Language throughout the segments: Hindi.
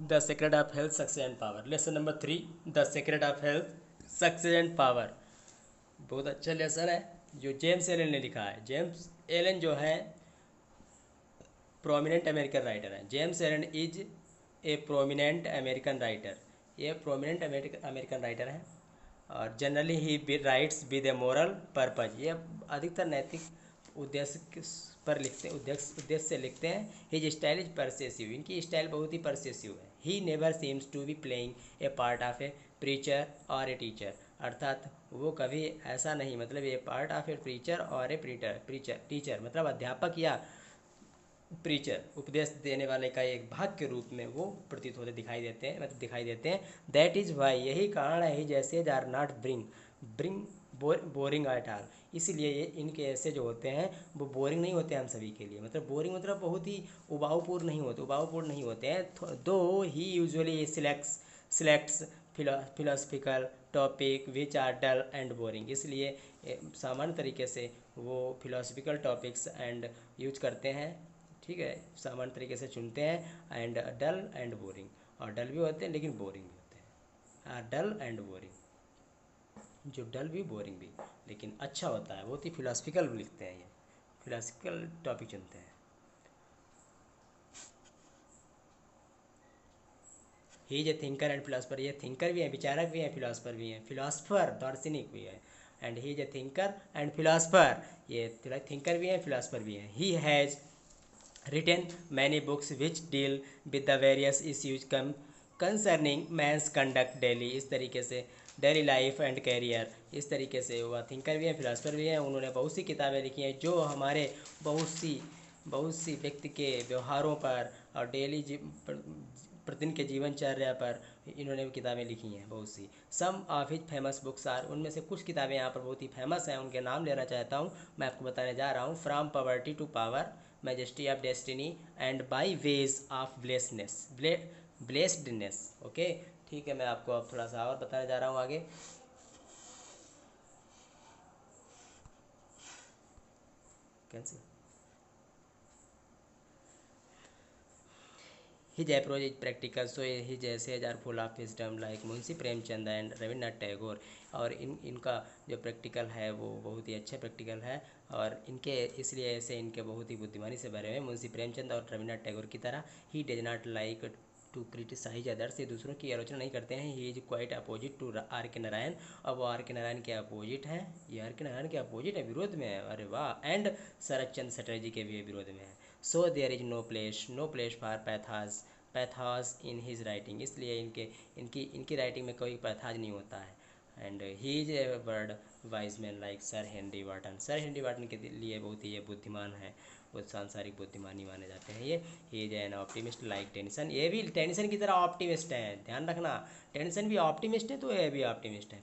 The secret of health success and power. Lesson number 3, the secret of health success and power. बहुत अच्छा लेसन है जो जेम्स एलन ने लिखा है। जेम्स एलन जो है प्रोमिनेंट अमेरिकन राइटर हैं। James Allen is a prominent American writer. ये प्रोमिनेंट अमेरिकन राइटर हैं और generally he rights with A moral purpose. ये अधिकतर नैतिक उद्देश्य पर लिखते हैं, उद्देश्य से लिखते हैं। His style is persuasive. इनकी स्टाइल बहुत ही परसेसिव है। He never seems to be playing a part of a preacher और ए टीचर। अर्थात वो कभी ऐसा नहीं, मतलब ये पार्ट ऑफ ए प्रीचर और ए टीचर मतलब अध्यापक या प्रीचर, उपदेश देने वाले का एक भाग के रूप में वो प्रतीत होते दिखाई देते हैं, मतलब दिखाई देते हैं। दैट इज़ वाई, यही कारण है, ही जैसे are not bring boring at all. इसीलिए ये इनके ऐसे जो होते हैं वो बोरिंग नहीं होते हम सभी के लिए। मतलब बोरिंग मतलब बहुत ही उबाऊपूर्ण नहीं होते हैं। Though he usually selects philosophical topic which are dull and boring. इसलिए सामान्य तरीके से वो फिलोसफिकल टॉपिक्स एंड यूज करते हैं, ठीक है, सामान्य तरीके से चुनते हैं। एंड डल एंड बोरिंग, और डल भी होते हैं लेकिन बोरिंग भी होते हैं। डल एंड बोरिंग, जो डल भी बोरिंग भी, लेकिन अच्छा होता है, बहुत ही फिलोसफिकल लिखते हैं, ये फिलोसफिकल टॉपिक चुनते हैं। He is A thinker and philosopher. ये थिंकर भी हैं, विचारक भी हैं, फिलोसफर भी हैं, फिलोसफर दार्शनिक भी है। And he is A thinker and philosopher, ये थिंकर भी हैं, फिलोसफर भी हैं। He has written many books which deal with the various issues concerning man's conduct daily, इस तरीके से डेली लाइफ एंड कैरियर। इस तरीके से वह थिंकर भी हैं, फिलोसफर भी हैं। उन्होंने बहुत सी किताबें लिखी हैं जो हमारे बहुत सी व्यक्ति के व्यवहारों पर और डेली प्रतिदिन के जीवनचर्या पर इन्होंने किताबें लिखी हैं बहुत सी। Some of his famous books are, उनमें से कुछ किताबें यहाँ पर बहुत ही फेमस हैं, उनके नाम लेना चाहता हूँ, मैं आपको बताने जा रहा हूँ। From poverty to power, majesty of destiny and byways of blessedness. Okay, ठीक है, मैं आपको अब थोड़ा सा और बताने जा रहा हूँ आगे। Cancel. His approach is practical, so his essays are full of wisdom like Munshi Premchand and Rabindranath Tagore. और इनका जो प्रैक्टिकल है वो बहुत ही अच्छा प्रैक्टिकल है, और इनके इसलिए ऐसे इनके बहुत ही बुद्धिमानी से भरे हुए हैं, मुंशी प्रेमचंद और रविन्द्रनाथ टैगोर की तरह। He does not like to criticize others, ये दूसरों की आलोचना नहीं करते हैं। He is quite opposite to R K Narayan, और वो आर के नारायण के अपोजिट है, ये आर के नारायण के अपोजिट है, विरोध में है, अरे वाह। एंड शरद चंद्र चटर्जी के भी विरोध में है। So there is no place for pathos in his writing, इसलिए इनकी राइटिंग में कोई पैथाज नहीं होता है। And he is a word wise man like sir Henry Wotton. Sir Henry Wotton के लिए बहुत ही ये बुद्धिमान है, वो सांसारिक बुद्धिमानी माने जाते हैं ये। ही is an optimist like tension, ये भी टेंसन की तरह ऑप्टिमिस्ट है, ध्यान रखना। टेंसन भी ऑप्टिमिस्ट है तो ये भी ऑप्टिमिस्ट है।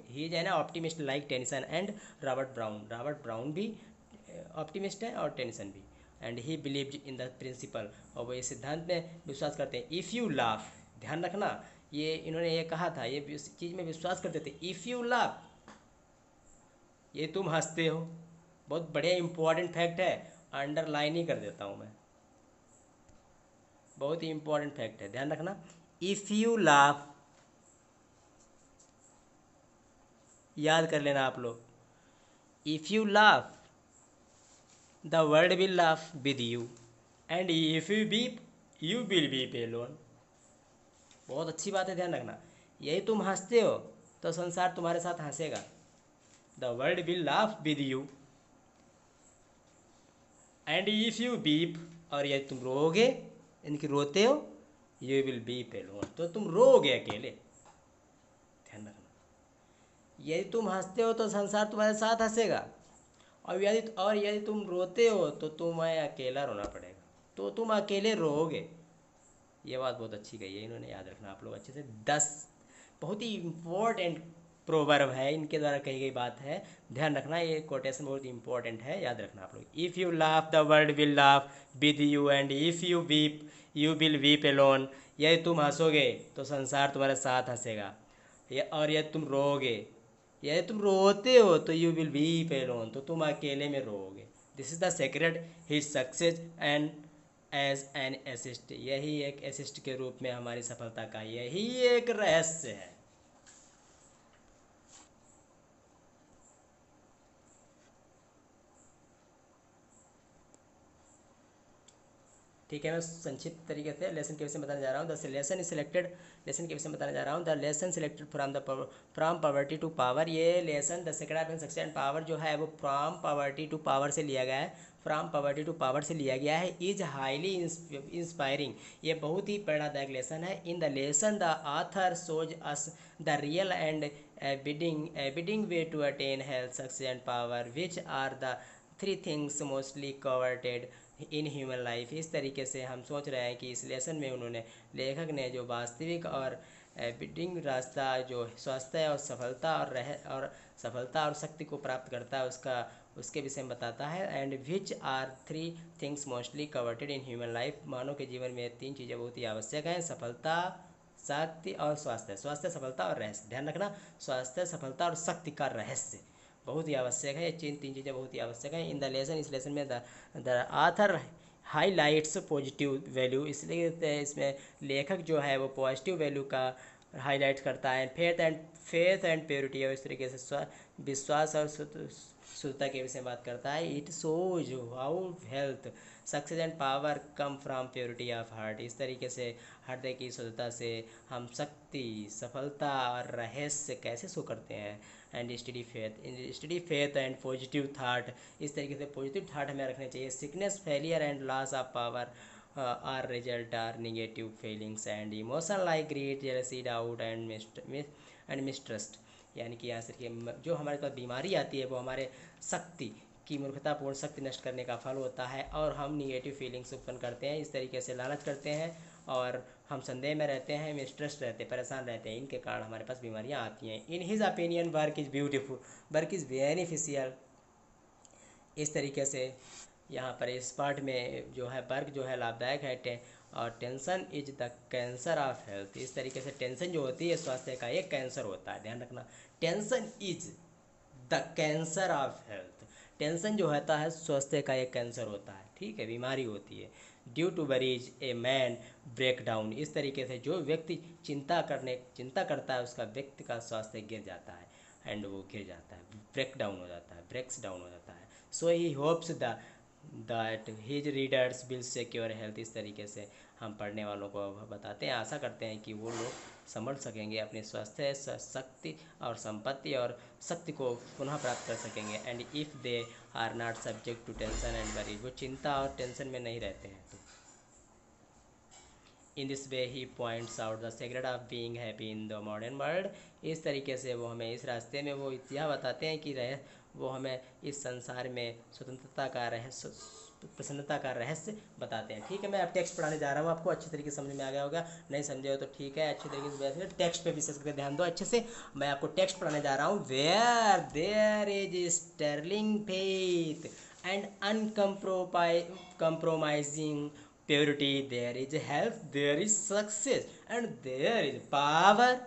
He is an optimist like Tennyson and Robert Brown भी ऑप्टिमिस्ट है और टेंसन भी। And he believed in the principle, और वो इस सिद्धांत में विश्वास करते हैं। इफ़ यू लाफ, ध्यान रखना, ये इन्होंने ये कहा था, ये इस चीज़ में विश्वास करते थे। इफ़ यू लाफ, ये तुम हंसते हो, बहुत बढ़िया इंपॉर्टेंट फैक्ट है, अंडरलाइन ही कर देता हूँ मैं, बहुत ही इंपॉर्टेंट फैक्ट है, ध्यान रखना। इफ़ यू लाफ, याद कर लेना आप लोग। If you laugh the world will laugh with you, and if you weep you will weep alone. बहुत अच्छी बात है, ध्यान रखना। यही तुम हंसते हो तो संसार तुम्हारे साथ हंसेगा। The world will laugh with you, and if you weep, और यदि तुम रोओगे, इनकी रोते हो, यू विल बीप एलोन, तो तुम रोओगे अकेले, ध्यान रखना। यदि तुम हंसते हो तो संसार तुम्हारे साथ हंसेगा, और यदि तुम रोते हो तो तुम्हें अकेला रोना पड़ेगा, तो तुम अकेले रोओगे। ये बात बहुत अच्छी कही है इन्होंने, याद रखना आप लोग अच्छे से। 10 बहुत ही इम्पोर्टेंट प्रोवर्ब है, इनके द्वारा कही गई बात है, ध्यान रखना। ये कोटेशन बहुत इंपॉर्टेंट है, याद रखना आप लोग। If you laugh the world will laugh with you, and if you weep you will weep alone. यदि तुम हंसोगे तो संसार तुम्हारे साथ हंसेगा, और यदि तुम रोओगे, यदि तुम रोते हो तो यू विल वीप एलोन, तो तुम अकेले में रोओगे। This is the secret his success and as an essayist, यही एक असिस्ट के रूप में हमारी सफलता का यही एक रहस्य है। ठीक है, मैं संक्षिप्त तरीके से लेसन के विषय में बताने जा रहा हूँ। The lesson is selected, lesson के विषय में बताने जा रहा हूँ। The lesson selected from poverty to power, ये lesson the secret of success and power जो है वो फ्रॉम पॉवर्टी टू पावर से लिया गया है, फ्रॉम पॉवर्टी टू पावर से लिया गया है। इज हाईली इंस्पायरिंग, ये बहुत ही प्रेरणादायक लेसन है। In the lesson the author shows us the real and biding way to attain health success and power which are the three things mostly coveted in human life. इस तरीके से हम सोच रहे हैं कि इस लेसन में उन्होंने, लेखक ने जो वास्तविक और बिडिंग रास्ता जो स्वास्थ्य और सफलता और सफलता और शक्ति को प्राप्त करता है उसका, उसके विषय में बताता है। And which are three things mostly coveted in human life, मानव के जीवन में तीन चीज़ें बहुत ही आवश्यक हैं, सफलता, शक्ति और स्वास्थ्य। स्वास्थ्य, सफलता और रहस्य, ध्यान रखना, स्वास्थ्य, सफलता और शक्ति का रहस्य बहुत ही आवश्यक है। ये तीन चीज़ें बहुत ही आवश्यक हैं। इन द लेसन, इस लेसन में the author highlights positive value, इसलिए इसमें लेखक जो है वो पॉजिटिव वैल्यू का हाईलाइट करता है। फेथ एंड प्योरिटी, और इस तरीके से विश्वास और शुद्धता के विषय में बात करता है। It shows how health success and power come from purity of heart, इस तरीके से हृदय की शुद्धता से हम शक्ति, सफलता और रहस्य कैसे शो करते हैं। And study faith and positive thought, इस तरीके से पॉजिटिव थाट हमें रखने चाहिए। Sickness, failure and loss of power are result are negative feelings and emotion like greed, jealousy, doubt and mistrust, यानी कि यहाँ से जो हमारे पास बीमारी आती है वो हमारे शक्ति की मूर्खतापूर्ण शक्ति नष्ट करने का फल होता है, और हम निगेटिव फीलिंग्स उत्पन्न करते हैं, इस तरीके से लालच करते हैं और हम संदेह में रहते हैं, मिस्ट्रस्ट रहते हैं, परेशान रहते हैं, इनके कारण हमारे पास बीमारियां आती हैं। In his opinion work is beautiful, work is beneficial, इस तरीके से यहाँ पर इस पार्ट में जो है वर्क जो है लाभदायक है। और tension is the cancer of health, इस तरीके से टेंशन जो होती है स्वास्थ्य का एक कैंसर होता है, ध्यान रखना, tension is the cancer of health, tension जो होता है स्वास्थ्य का एक कैंसर होता है, ठीक है, बीमारी होती है। Due to worries a man break down, इस तरीके से जो व्यक्ति चिंता करता है उसका व्यक्ति का स्वास्थ्य गिर जाता है, एंड वो गिर जाता है, ब्रेक डाउन हो जाता है, ब्रेक्स डाउन हो जाता है। So he hopes that his readers will secure health, इस तरीके से हम पढ़ने वालों को बताते हैं, आशा करते हैं कि वो लोग समझ सकेंगे अपने स्वास्थ्य, शक्ति और संपत्ति और शक्ति को पुनः प्राप्त कर सकेंगे। And if they are not subject to tension and worry, वो चिंता और टेंशन में नहीं रहते हैं। In this way he points out the secret of being happy in the modern world, इस तरीके से वो हमें इस रास्ते में वो यह बताते हैं कि वो हमें इस संसार में स्वतंत्रता का रहस्य, प्रसन्नता का रहस्य बताते हैं। ठीक है, मैं अब टेक्स्ट पढ़ाने जा रहा हूँ, आपको अच्छी तरीके से समझ में आ गया होगा, नहीं समझे हो तो ठीक है, अच्छी तरीके से बैठे टेक्स्ट पे विशेष करके ध्यान दो अच्छे से। मैं आपको टेक्स्ट पढ़ाने जा रहा हूँ। Where there is sterling faith and uncompromising purity, there is health, there is success and there is power.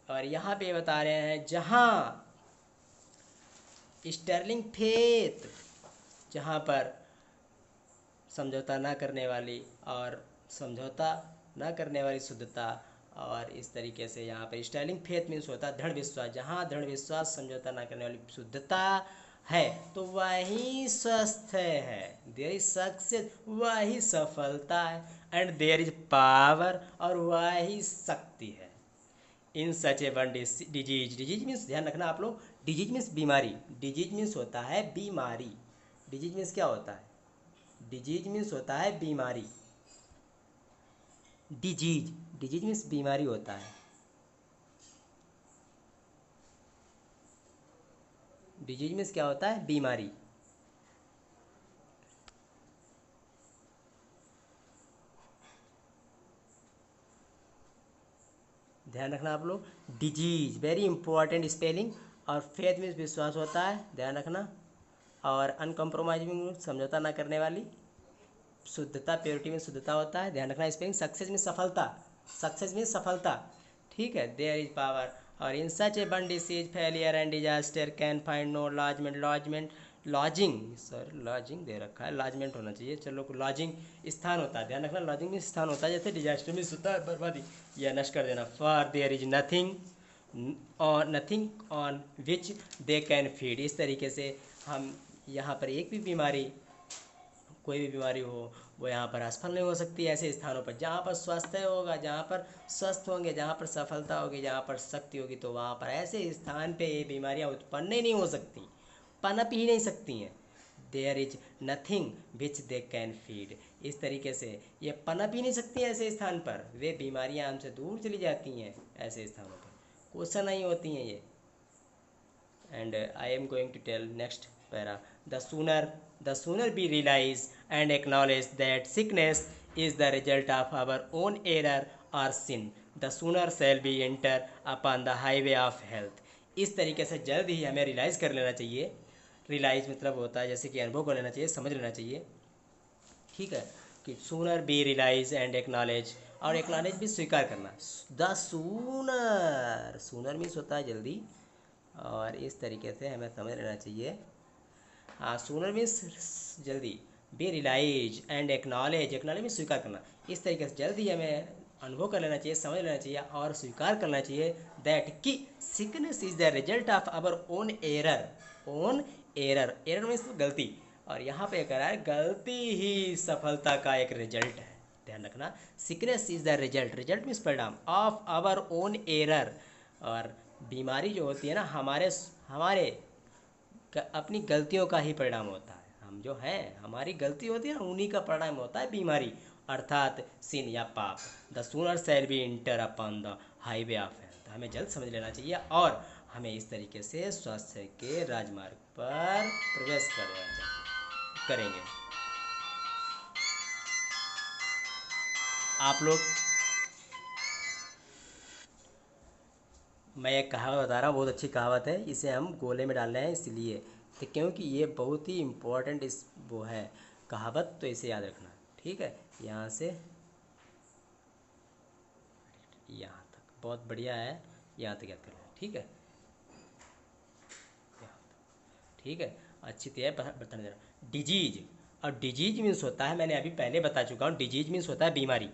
और यहाँ पे बता रहे हैं जहाँ स्टर्लिंग फेथ, जहाँ पर समझौता ना करने वाली और समझौता ना करने वाली शुद्धता, और इस तरीके से यहाँ पर स्टर्लिंग फेथ मीन्स होता है दृढ़ विश्वास, जहाँ दृढ़ विश्वास, समझौता ना करने वाली शुद्धता है तो वही स्वस्थ है, देयर इज सक्सेस, वही सफलता है, एंड देयर इज पावर, और वही शक्ति है। इन such a one disease, disease means ध्यान रखना आप लोग, डिजीज मीन्स बीमारी, डिजीज मीन्स होता है बीमारी, डिजीज मीन्स क्या होता है, डिजीज मीन्स होता है बीमारी, डिजीज, डिजीज मीन्स बीमारी होता है, डिजीज मीन्स क्या होता है, बीमारी। ध्यान रखना आप लोग, डिजीज वेरी इंपॉर्टेंट स्पेलिंग, और फेथ मीन्स विश्वास होता है, ध्यान रखना, और अनकम्प्रोमाइजिंग समझौता ना करने वाली, शुद्धता प्योरिटी में शुद्धता होता है, ध्यान रखना स्पेलिंग। सक्सेस में सफलता, सक्सेस में सफलता, ठीक है, देयर इज पावर। और in such a one disease failure and disaster can find no lodgement, lodging, sorry lodging दे रखा है, लॉजमेंट होना चाहिए, चलो लॉजिंग स्थान होता है, ध्यान रखना लॉजिंग में स्थान होता है, जैसे डिजास्टर में होता है बर्बादी या नष्ट कर देना। For their is nothing nothing on which they can feed, इस तरीके से हम यहाँ पर एक भी बीमारी, कोई भी बीमारी हो वो यहाँ पर असफल नहीं हो सकती ऐसे स्थानों पर। जहाँ पर स्वास्थ्य होगा, जहाँ पर स्वस्थ होंगे, जहाँ पर सफलता होगी, जहाँ पर शक्ति होगी, तो वहाँ पर ऐसे स्थान पे ये बीमारियाँ उत्पन्न ही नहीं हो सकती, पनप ही नहीं सकती हैं। There is nothing which they can feed, इस तरीके से ये पनप ही नहीं सकती ऐसे स्थान पर, वे बीमारियाँ हमसे दूर चली जाती हैं ऐसे स्थानों पर, क्वेश्चन नहीं होती हैं ये। And I am going to tell next para. The sooner we realize and acknowledge that sickness is the result of our own error or sin, the sooner shall we enter upon the highway of health. इस तरीके से जल्द ही हमें रियलाइज़ कर लेना चाहिए। रियलाइज़ मतलब होता है जैसे कि अनुभव कर लेना चाहिए, समझ लेना चाहिए, ठीक है, कि sooner be realize and acknowledge, और एक्नॉलेज भी स्वीकार करना। द सूनर, सूनर मीन्स होता है जल्दी, और इस तरीके से हमें समझ लेना चाहिए। हाँ, सूनर मीन्स जल्दी, be realize and acknowledge, acknowledge means स्वीकार करना, इस तरीके से जल्दी हमें अनुभव कर लेना चाहिए, समझ लेना चाहिए और स्वीकार करना चाहिए दैट कि sickness is the result of our own error, own error, error means गलती, और यहाँ पे कह रहा है गलती ही सफलता का एक रिजल्ट है, ध्यान रखना। Sickness is the result, result means परिणाम, ऑफ आवर ओन एरर, और बीमारी जो होती है ना हमारे हमारे अपनी गलतियों का ही परिणाम होता है, हम जो हैं हमारी गलती होती है ना उन्हीं का परिणाम होता है बीमारी, अर्थात सिन या पाप। The sooner shall be inter upon the highway of health, हमें जल्द समझ लेना चाहिए और हमें इस तरीके से स्वास्थ्य के राजमार्ग पर प्रवेश कर लेना चाहिए, करेंगे आप लोग। मैं एक कहावत बता रहा हूँ, बहुत अच्छी कहावत है, इसे हम गोले में डाल रहे हैं इसलिए, तो क्योंकि ये बहुत ही इम्पोर्टेंट इस वो है कहावत, तो इसे याद रखना, ठीक है। यहाँ से यहाँ तक बहुत बढ़िया है, यहाँ तक याद कर लें, ठीक है, ठीक है, अच्छी तरह बताने देना। डिजीज, और डिजीज मीन्स होता है, मैंने अभी पहले बता चुका हूँ, डिजीज मीन्स होता है बीमारी।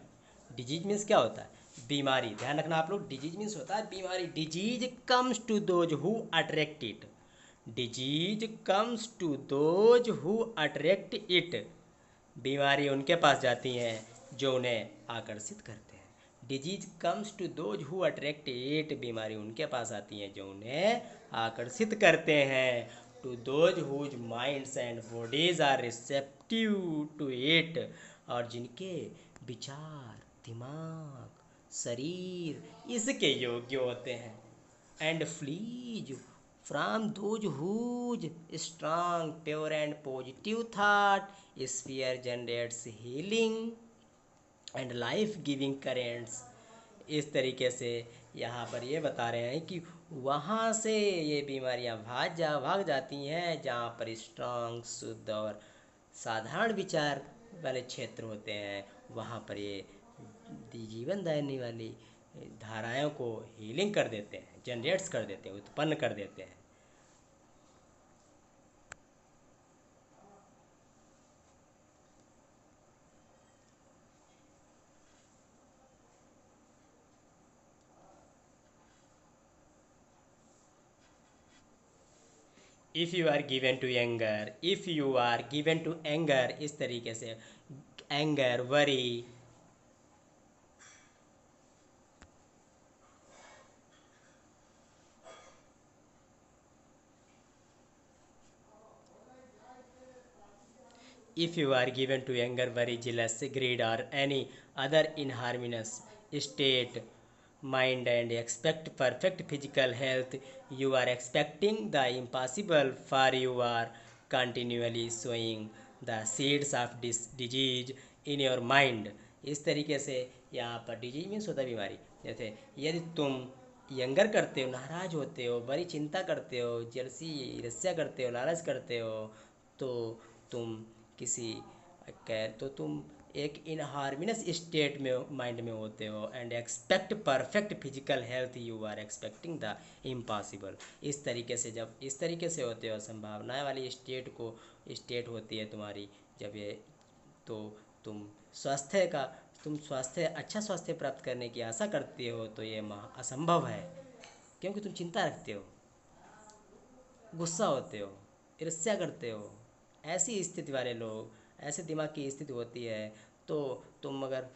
डिजीज मीन्स क्या होता है? बीमारी, ध्यान रखना आप लोग, डिजीज मीन्स होता है बीमारी। Disease comes to those who attract it, disease comes to those who attract it, बीमारी उनके पास जाती हैं जो उन्हें आकर्षित करते हैं। Disease comes to those who attract it, बीमारी उनके पास आती हैं जो उन्हें आकर्षित करते हैं। To those whose minds and bodies are receptive to it, और जिनके विचार, दिमाग, शरीर इसके योग्य होते हैं। And flees from those whose strong pure and positive thought sphere generates healing and life giving currents. इस तरीके से यहाँ पर ये बता रहे हैं कि वहाँ से ये बीमारियाँ भाग जाती हैं जहाँ पर स्ट्रांग, शुद्ध और साधारण विचार वाले क्षेत्र होते हैं, वहाँ पर ये जीवन दायिनी वाली धाराओं को हीलिंग कर देते हैं, जनरेट्स कर देते हैं, उत्पन्न कर देते हैं। If you are given to anger, if you are given to anger, इस तरीके से anger, worry, if you are given to anger, worry, jealous, greed, or any other inharmonious state mind and expect perfect physical health, you are expecting the impossible, for you are continually sowing the seeds of disease in your mind. इस तरीके से यहाँ पर डिजीज मीन्स होता है बीमारी। जैसे यदि तुम यंगर करते हो, नाराज होते हो, बड़ी चिंता करते हो, जलसी ईर्ष्या करते हो, लालच करते हो, तो तुम किसी तो तुम एक इन हार्मोनियस स्टेट में माइंड में होते हो and expect perfect physical health, you are expecting the impossible. इस तरीके से जब इस तरीके से होते हो, संभावनाएं वाली स्टेट होती है तुम्हारी जब ये, तो तुम स्वास्थ्य का तुम स्वास्थ्य अच्छा स्वास्थ्य प्राप्त करने की आशा करते हो, तो ये असंभव है, क्योंकि तुम चिंता रखते हो, गुस्सा होते हो, ईर्ष्या करते हो। ऐसी स्थिति वाले लोग, ऐसे दिमाग की स्थिति होती है, तो तुम अगर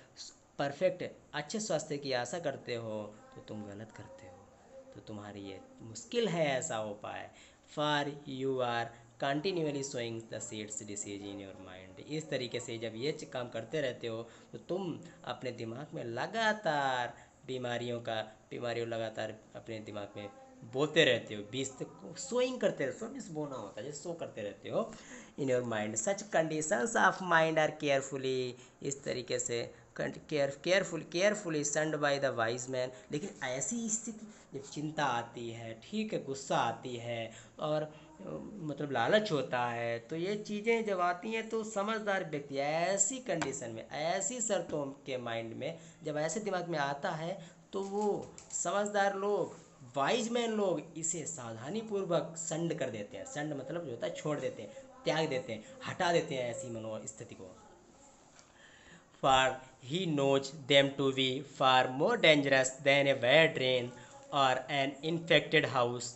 परफेक्ट अच्छे स्वास्थ्य की आशा करते हो तो तुम गलत करते हो। तो तुम्हारी ये मुश्किल है ऐसा हो पाए। For you are continuously sowing the seeds disease in your mind. इस तरीके से जब ये काम करते रहते हो तो तुम अपने दिमाग में लगातार बीमारियों लगातार अपने दिमाग में बोलते रहते हो। बीस तक सोइंग करते रहते हो, बीस बोना होता है, जैसे सो करते रहते हो in your mind. Such conditions of mind are carefully, इस तरीके से carefully shunned by the wise man. लेकिन ऐसी स्थिति जब चिंता आती है, ठीक है, गुस्सा आती है और मतलब लालच होता है, तो ये चीज़ें जब आती हैं तो समझदार व्यक्ति ऐसी कंडीशन में, ऐसी शर्तों के माइंड में जब ऐसे दिमाग में आता है, तो वो समझदार लोग, वाइज मैन लोग इसे सावधानी पूर्वक संड कर देते हैं। संड मतलब जो होता है छोड़ देते हैं, त्याग देते हैं, हटा देते हैं ऐसी मनोस्थिति को। For he knows them to be far more dangerous than a bad rain or an infected house।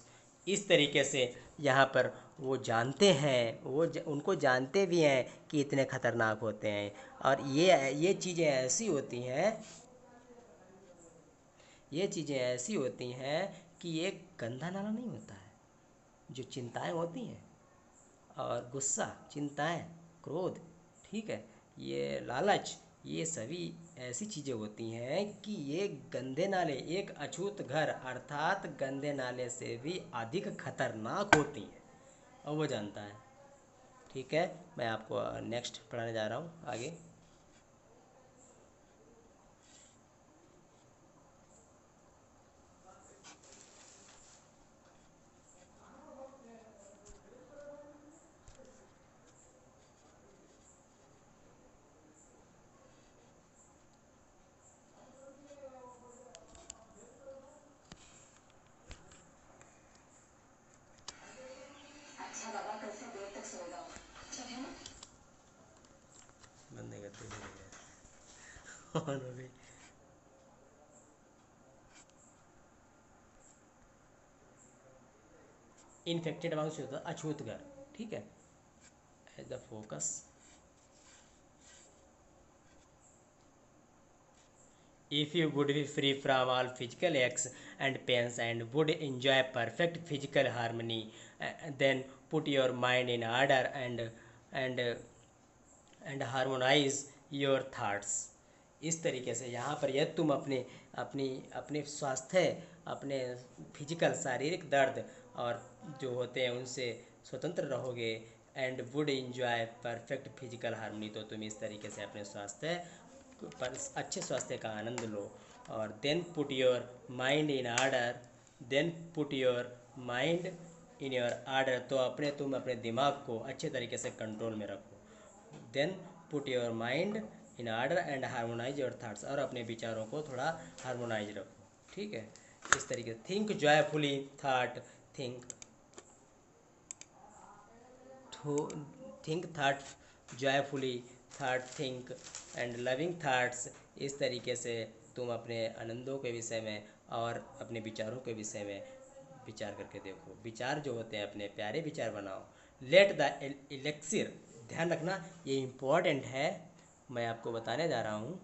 इस तरीके से यहाँ पर वो जानते हैं, उनको जानते भी हैं कि इतने खतरनाक होते हैं। और ये चीज़ें ऐसी होती हैं, ये चीज़ें ऐसी होती हैं कि ये गंदा नाला नहीं होता है। जो चिंताएं होती हैं और गुस्सा, चिंताएं, क्रोध, ठीक है, ये लालच, ये सभी ऐसी चीज़ें होती हैं कि ये गंदे नाले, एक अछूत घर अर्थात गंदे नाले से भी अधिक खतरनाक होती हैं, और वो जानता है। ठीक है, मैं आपको नेक्स्ट पढ़ाने जा रहा हूँ आगे। बंद नहीं करते और अभी इन्फेक्टेड माउस होता है अछूत घर, ठीक है। As the focus, if you would be free from all physical aches and pains and would enjoy perfect physical harmony, then put your mind in order and and harmonize your thoughts। इस तरीके से यहाँ पर यदि तुम अपने स्वास्थ्य, अपने फिजिकल शारीरिक दर्द और जो होते हैं उनसे स्वतंत्र रहोगे, and would enjoy perfect physical harmony, तो तुम इस तरीके से अपने स्वास्थ्य पर अच्छे स्वास्थ्य का आनंद लो। और then put your mind in your order, तो तुम अपने दिमाग को अच्छे तरीके से कंट्रोल में रखो। Then put your mind in order and harmonize your thoughts, और अपने विचारों को थोड़ा हार्मोनाइज रखो, ठीक है। इस तरीके से think joyfully thought, think thought joyfully thought, think and loving thoughts. इस तरीके से तुम अपने आनंदों के विषय में और अपने विचारों के विषय में विचार करके देखो। विचार जो होते हैं अपने प्यारे विचार बनाओ। लेट द इलेक्सिर, ध्यान रखना ये इम्पोर्टेंट है, मैं आपको बताने जा रहा हूँ,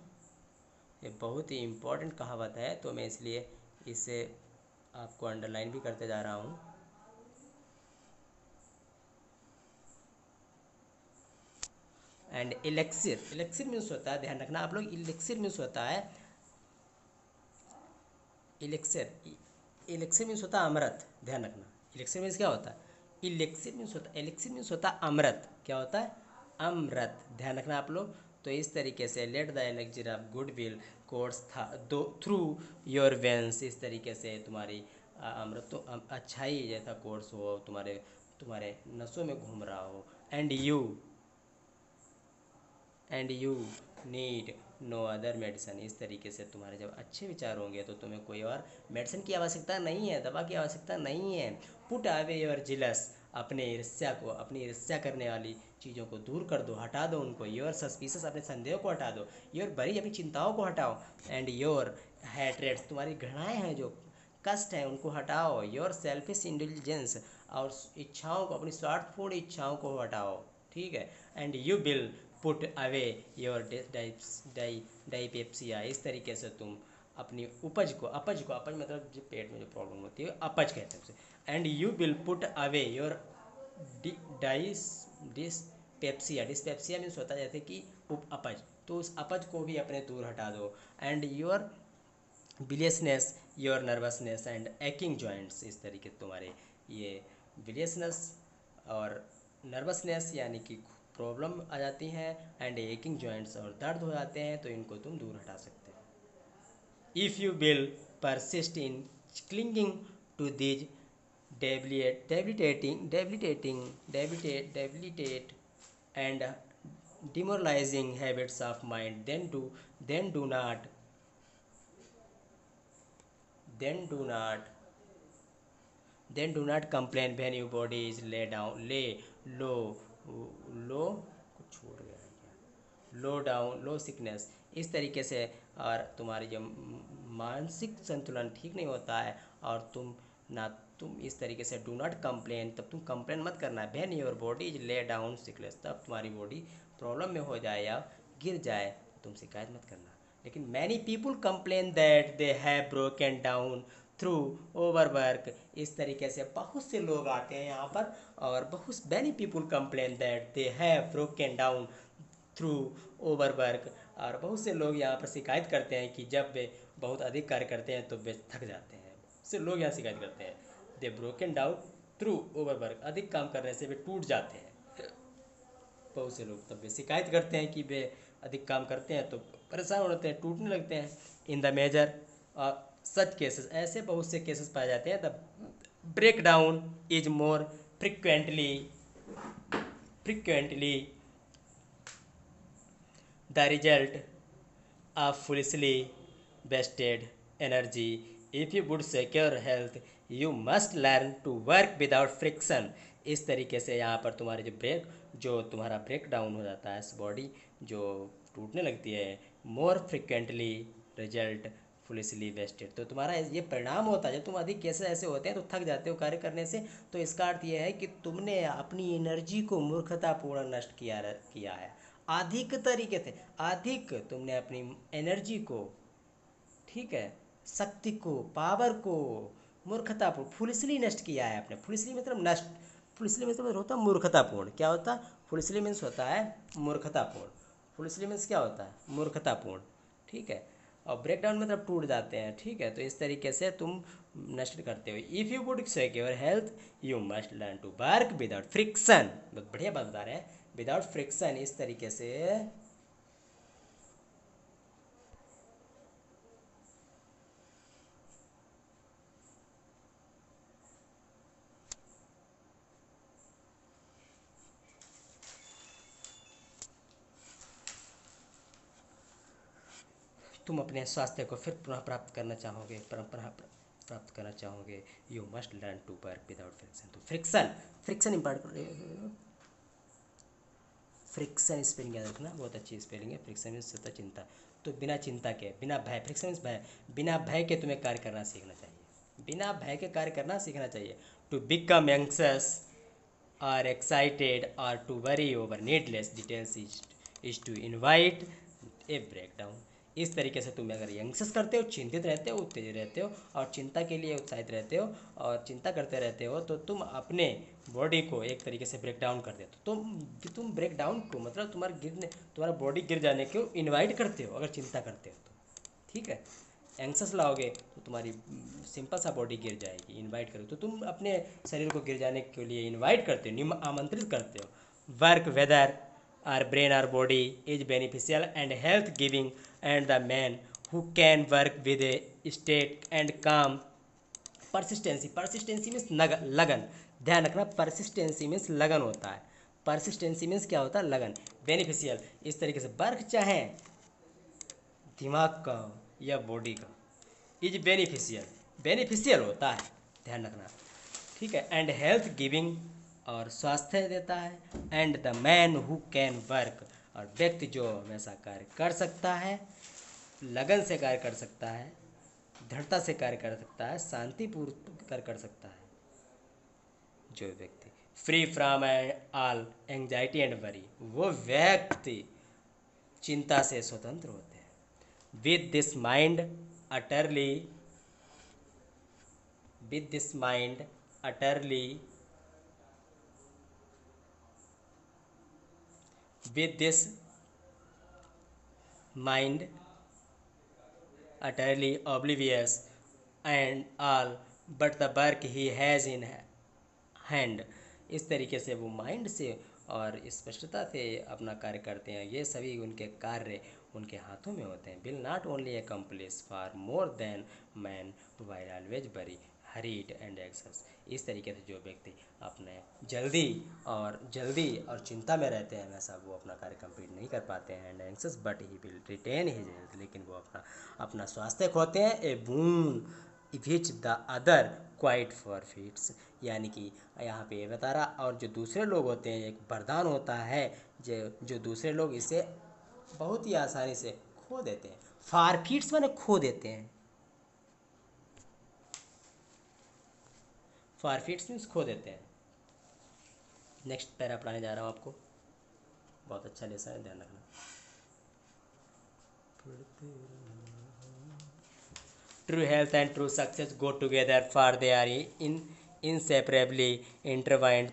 ये बहुत ही इम्पोर्टेंट कहावत है, तो मैं इसलिए इसे आपको अंडरलाइन भी करते जा रहा हूँ। एंड इलेक्सिर मीन्स होता है, ध्यान रखना आप लोग, इलेक्सिर मीन्स होता है, इलेक्सिर मीन्स होता है अमृत। ध्यान रखना इलेक्सिर मीन्स क्या होता है, एलेक्सिर मीन्स होता है अमृत। क्या होता है, अमृत। ध्यान रखना आप लोग। तो इस तरीके से let the elixir of good will course था दो थ्रू योर वेंस, इस तरीके से तुम्हारी अमृत तो अच्छाई जैसा कोर्स हो, तुम्हारे नसों में घूम रहा हो। And and you need no other medicine. इस तरीके से तुम्हारे जब अच्छे विचार होंगे तो तुम्हें कोई और मेडिसिन की आवश्यकता नहीं है, दवा की आवश्यकता नहीं है। पुट अवे योर जिलस, अपने ईर्ष्या को, अपनी ईर्ष्या करने वाली चीज़ों को दूर कर दो, हटा दो उनको। योर सस्पिशस, अपने संदेह को हटा दो। योर बरी, अपनी चिंताओं को हटाओ। एंड योर हैट्रेड्स, तुम्हारी घृणाएँ हैं, जो कष्ट हैं, उनको हटाओ। योर सेल्फिश इंटेलिजेंस, और इच्छाओं को, अपनी स्वार्थपूर्ण इच्छाओं को हटाओ, ठीक है। And you will put away your dyspepsia. इस तरीके से तुम अपनी उपज को, अपज मतलब जो पेट में जो प्रॉब्लम होती है अपच कहते हैं उसे। And you will put away your dyspepsia. Dyspepsia means होता है जैसे कि अपज, तो उस अपज को भी अपने दूर हटा दो। And your biliousness, your nervousness and aching joints. इस तरीके तुम्हारे ये बिलियसनेस और नर्वसनेस यानी कि प्रॉब्लम आ जाती हैं, एंड एकिंग जॉइंट्स और दर्द हो जाते हैं, तो इनको तुम दूर हटा सकते हो। If you will persist in clinging to these debilitating and demoralizing habits of mind, then do not then do not then do not complain when your body is lay low कुछ छूट गया है क्या, लो डाउन, लो सिकनेस। इस तरीके से, और तुम्हारी जो मानसिक संतुलन ठीक नहीं होता है, और तुम इस तरीके से डू नॉट कंप्लेन, तब तुम कंप्लेन मत करना। When your body is lay down sickness, तब तुम्हारी बॉडी प्रॉब्लम में हो जाए या गिर जाए, तुम शिकायत मत करना। लेकिन many people complain that they have broken down through overwork. इस तरीके से बहुत से लोग आते हैं यहाँ पर, और बहुत many people complain that they have broken down through overwork. और बहुत से लोग यहाँ पर शिकायत करते हैं कि जब वे बहुत अधिक कार्य करते हैं तो वे थक जाते हैं। बहुत से लोग यहाँ शिकायत करते हैं, दे ब्रोकन डाउन थ्रू ओवरवर्क, अधिक काम करने से वे टूट जाते हैं। बहुत से लोग तब वे शिकायत करते हैं कि वे अधिक काम करते हैं तो परेशान हो जाते हैं, टूटने लगते हैं। In the major such cases, ऐसे बहुत से केसेस पाए जाते हैं। The break down is more frequently the result of foolishly wasted energy. If you would secure health, you must learn to work without friction. इस तरीके से यहाँ पर तुम्हारे जो तुम्हारा ब्रेक डाउन हो जाता है, बॉडी जो टूटने लगती है, मोर फ्रिक्वेंटली रिजल्ट फुलिसली वेस्टेड, तो तुम्हारा ये परिणाम होता है। जब तुम अधिक केसेस ऐसे होते हैं तो थक जाते हो कार्य करने से, तो इसका अर्थ ये है कि तुमने अपनी एनर्जी को मूर्खतापूर्ण नष्ट किया है। अधिक तरीके से, अधिक तुमने अपनी एनर्जी को, ठीक है, शक्ति को, पावर को मूर्खतापूर्ण, फुलिसली नष्ट किया है आपने। फुलिसली मतलब नष्ट, फुलिसली मतलब होता है मूर्खतापूर्ण। क्या होता है फुलिसली मीन्स होता है मूर्खतापूर्ण। फुलिसली मीन्स क्या होता है मूर्खतापूर्ण, ठीक है। और ब्रेकडाउन मतलब टूट जाते हैं, ठीक है। तो इस तरीके से तुम नष्ट करते हो। If you would secure health you must learn to work without friction. बहुत बढ़िया बात बता रहे हैं, विदाउट फ्रिक्शन। इस तरीके से तुम अपने स्वास्थ्य को फिर पुनः प्राप्त करना चाहोगे, प्राप्त करना चाहोगे। You must learn to work without friction. तो फ्रिक्शन इम्पॉर्टेंट, फ्रिक्शन स्पेलिंग याद रखना, बहुत अच्छी स्पेलिंग है। फ्रिक्शन मीन्स होता है चिंता, तो बिना चिंता के, बिना भय, फ्रिक्शन मीन्स भय, बिना भय के तुम्हें कार्य करना सीखना चाहिए। बिना भय के कार्य करना सीखना चाहिए। To become anxious or excited और to worry over needless details is to invite a break down. इस तरीके से तुम अगर एंक्शस करते हो, चिंतित रहते हो, उत्तेजित रहते हो, और चिंता के लिए उत्साहित रहते हो, और चिंता करते रहते हो, तो तुम अपने बॉडी को एक तरीके से ब्रेक डाउन कर देते हो। तुम ब्रेक डाउन को मतलब तुम्हारा बॉडी गिर जाने को इन्वाइट करते हो अगर चिंता करते हो तो, ठीक है। एंक्शस लाओगे तो तुम्हारी सिंपल सा बॉडी गिर जाएगी, इन्वाइट करो तो तुम अपने शरीर को गिर जाने के लिए इन्वाइट करते हो, आमंत्रित करते हो। Work whether our brain or body is beneficial and health giving, and the man who can work with a state and calm persistency means लगन, ध्यान रखना, persistency means लगन होता है। परसिस्टेंसी मीन्स क्या होता है, लगन। बेनिफिशियल, इस तरीके से वर्क चाहे दिमाग का हो या बॉडी का, इज बेनिफिशियल, बेनिफिशियल होता है, ध्यान रखना, ठीक है। एंड हेल्थ गिविंग, और स्वास्थ्य देता है। And the man who can work, और व्यक्ति जो हमेशा कार्य कर सकता है, लगन से कार्य कर सकता है, दृढ़ता से कार्य कर सकता है, शांतिपूर्वक कार्य कर सकता है जो व्यक्ति, free from all anxiety and worry, वो व्यक्ति चिंता से स्वतंत्र होते हैं। With this mind utterly, with this mind utterly, with this mind utterly oblivious and all but the work he has in hand, इस तरीके से वो माइंड से और स्पष्टता से अपना कार्य करते हैं, ये सभी उनके कार्य उनके हाथों में होते हैं। Will not only accomplish far more than man while always very hurried and anxious, इस तरीके से जो व्यक्ति अपने जल्दी और चिंता में रहते हैं हमेशा, वो अपना कार्य कंप्लीट नहीं कर पाते हैं। And anxious but he will retain his health, लेकिन वो अपना स्वास्थ्य खोते हैं। A boon which the other quite forfeits, यानी कि यहाँ पे ये बता रहा, और जो दूसरे लोग होते हैं एक वरदान होता है जो दूसरे लोग इसे बहुत ही आसानी से खो देते हैं। फॉरफिट्स माने खो देते हैं, फॉरफिट्स मीन्स खो देते हैं। नेक्स्ट पैरा पढ़ाने जा रहा हूँ आपको, बहुत अच्छा लेसन है, ध्यान रखना। True health and true success go together for they are in inseparably intertwined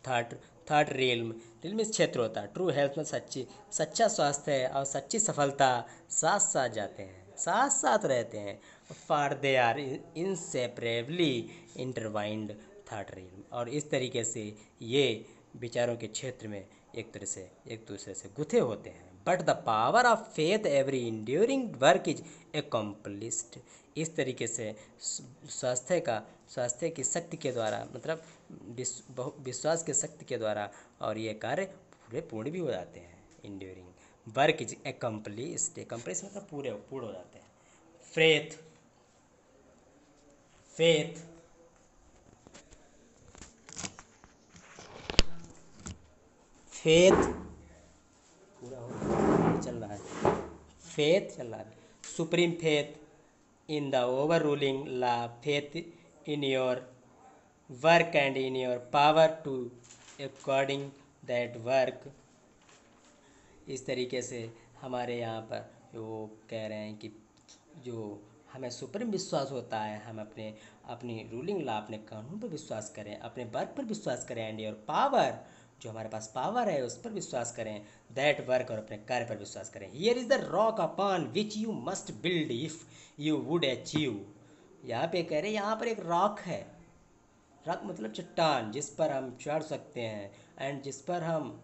third realm means क्षेत्र होता है। ट्रू हेल्थ में सच्चा स्वास्थ्य है और सच्ची सफलता साथ साथ जाते हैं, साथ साथ रहते हैं। For they are inseparably intertwined third realm, और इस तरीके से ये विचारों के क्षेत्र में एक तरह से एक दूसरे से गुथे होते हैं। But the power of faith every enduring work is accomplished, इस तरीके से स्वास्थ्य की शक्ति के द्वारा, मतलब विश्वास की शक्ति के द्वारा, और ये कार्य पूर्ण भी हो जाते हैं। Enduring work is accomplished, accomplish मतलब पूर्ण हो जाते हैं। फेथ फेथ फेथ पूरा हो चल रहा है, फेथ चल रहा है, supreme faith in the over ruling law, faith in your work and in your power to according that work. इस तरीके से हमारे यहाँ पर वो कह रहे हैं कि जो हमें सुप्रीम विश्वास होता है, हम अपनी रूलिंग लॉ, अपने कानून पर विश्वास करें, अपने वर्क पर विश्वास करें, एंड योर पावर, जो हमारे पास पावर है उस पर विश्वास करें, दैट वर्क, और अपने कार्य पर विश्वास करें। Here is the rock upon which you must build if you would achieve, यहाँ पे कह रहे हैं यहाँ पर एक रॉक है, रॉक मतलब चट्टान, जिस पर हम चढ़ सकते हैं एंड जिस पर हम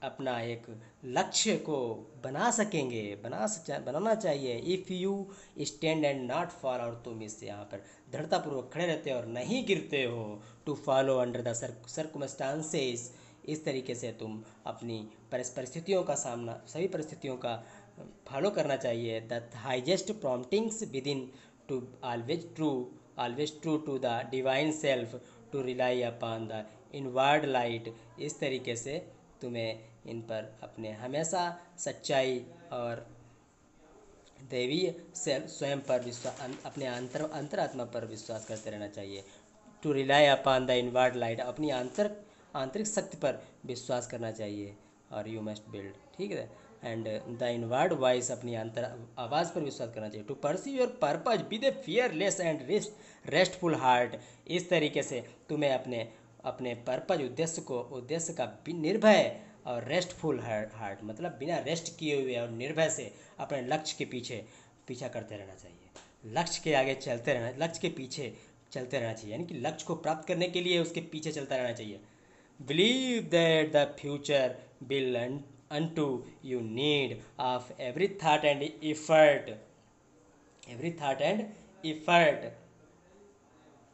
अपना एक लक्ष्य को बना सकेंगे, बनाना चाहिए। If you stand and not fall, और तुम इससे यहाँ पर दृढ़तापूर्वक खड़े रहते हो और नहीं गिरते हो। To follow under the circumstances, इस तरीके से तुम अपनी परिस्थितियों का सामना, सभी परिस्थितियों का फॉलो करना चाहिए। The highest promptings within to always true to the divine self, to rely upon the inward light, इस तरीके से तुम्हें इन पर अपने हमेशा सच्चाई और दैवीय स्वयं पर विश्वास, अपने अंतरात्मा पर विश्वास करते रहना चाहिए। To rely upon the inward light, अपनी आंतरिक शक्ति पर विश्वास करना चाहिए। और यू मस्ट बिल्ड, ठीक है, एंड द इनवर्ड वॉइस, अपनी अंतर आवाज़ पर विश्वास करना चाहिए। To pursue your purpose with a fearless and restful heart, इस तरीके से तुम्हें अपने पर्पज, उद्देश्य का निर्भय और रेस्टफुल हार्ट मतलब बिना रेस्ट किए हुए और निर्भय से अपने लक्ष्य के पीछा करते रहना चाहिए। लक्ष्य के आगे चलते रहना, लक्ष्य के पीछे चलते रहना चाहिए, यानी कि लक्ष्य को प्राप्त करने के लिए उसके पीछे चलता रहना चाहिए। Believe that the future will unto you need of every thought and effort,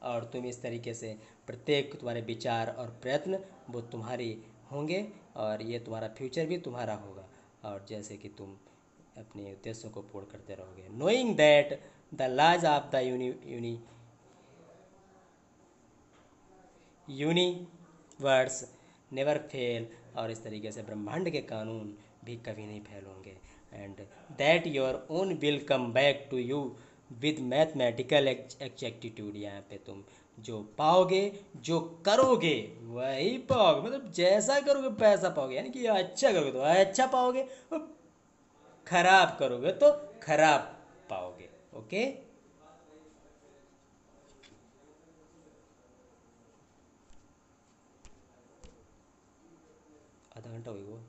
और तुम इस तरीके से प्रत्येक तुम्हारे विचार और प्रयत्न वो तुम्हारी होंगे, और ये तुम्हारा फ्यूचर भी तुम्हारा होगा, और जैसे कि तुम अपने उद्देश्यों को पूर्ण करते रहोगे। Knowing that the laws of the universe never fail, और इस तरीके से ब्रह्मांड के कानून भी कभी नहीं फेल होंगे। And that your own will come back to you with mathematical exactitude, यहाँ पे तुम जो पाओगे, जो करोगे वही पाओगे, मतलब जैसा करोगे पैसा पाओगे, यानी कि अच्छा करोगे तो अच्छा पाओगे, और खराब करोगे तो खराब पाओगे। ओके। आधा घंटा हो गया।